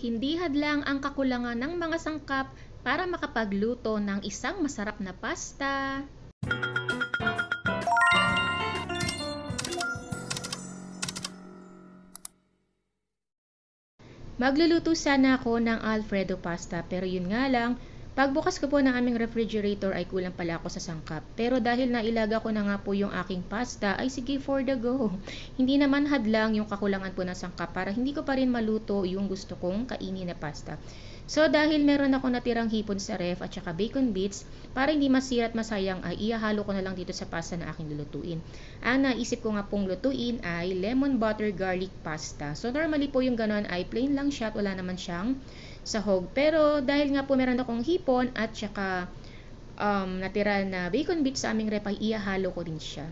Hindi hadlang ang kakulangan ng mga sangkap para makapagluto ng isang masarap na pasta. Magluluto sana ako ng Alfredo pasta pero yun nga lang, pagbukas ko po ng aming refrigerator ay kulang pala ako sa sangkap. Pero dahil nailaga ko na nga po yung aking pasta ay sige for the go. Hindi naman hadlang yung kakulangan po ng sangkap para hindi ko pa rin maluto yung gusto kong kainin na pasta. So dahil meron ako natirang hipon sa ref at saka bacon bits, para hindi masira at masayang ay ihahalo ko na lang dito sa pasta na aking lulutuin. Ang naisip ko nga pong lutuin ay lemon butter garlic pasta. So normally po yung ganon ay plain lang siya at wala naman siyang sahog. Pero dahil nga po meron akong hipon at saka natira na bacon bits sa aming ref ay ihahalo ko rin siya.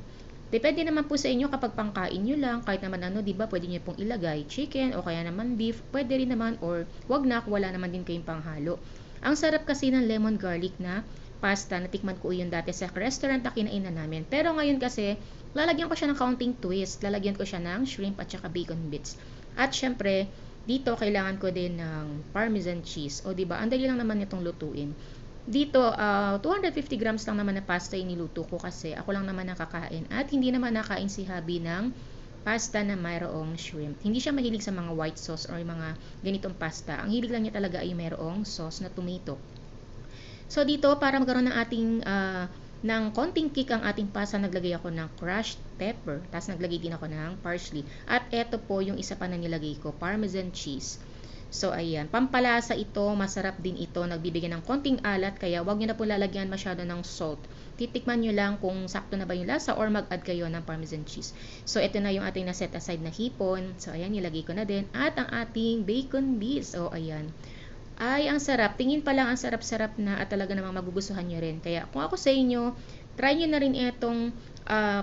Depende naman po sa inyo kapag pangkain nyo lang, kahit naman ano, di ba, pwede nyo pong ilagay chicken o kaya naman beef, pwede rin naman or wag na, wala naman din kayong panghalo. Ang sarap kasi ng lemon garlic na pasta, natikman ko yun dati sa restaurant na kinainan namin. Pero ngayon kasi, lalagyan ko siya ng counting twist, lalagyan ko siya ng shrimp at saka bacon bits. At syempre, dito kailangan ko din ng parmesan cheese. O di ba, ang dali lang naman itong lutuin. Dito, 250 grams lang naman na pasta yung niluto ko kasi ako lang naman nakakain at hindi naman nakain si hubby ng pasta na mayroong shrimp. Hindi siya mahilig sa mga white sauce or mga ganitong pasta. Ang hilig lang niya talaga ay mayroong sauce na tomato. So dito, para magkaroon ng ating ng konting kick ang ating pasta, naglagay ako ng crushed pepper. Tapos naglagay din ako ng parsley. At eto po yung isa pa na nilagay ko, parmesan cheese. So ayan, pampalasa ito, masarap din ito, nagbibigay ng konting alat, kaya wag niyo na po lalagyan masyado ng salt. Titikman niyo lang kung sakto na ba yung lasa or mag-add kayo ng parmesan cheese. So ito na yung ating na-set aside na hipon. So ayan, nilagay ko na din. At ang ating bacon bits. Oh ayan. Ay, ang sarap. Tingin pa lang ang sarap-sarap na at talaga namang magugustuhan niyo rin. Kaya kung ako sa inyo, try niyo na rin itong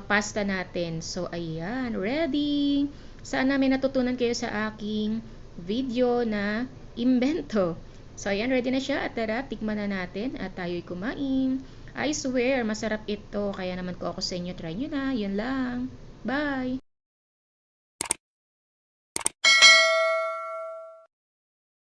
pasta natin. So ayan, ready. Sana may natutunan kayo sa aking video na imbento. So, ayan, ready na siya. At tara, tikman na natin at tayo'y kumain. I swear, masarap ito. Kaya naman ko ako sa inyo, try nyo na. Yun lang. Bye!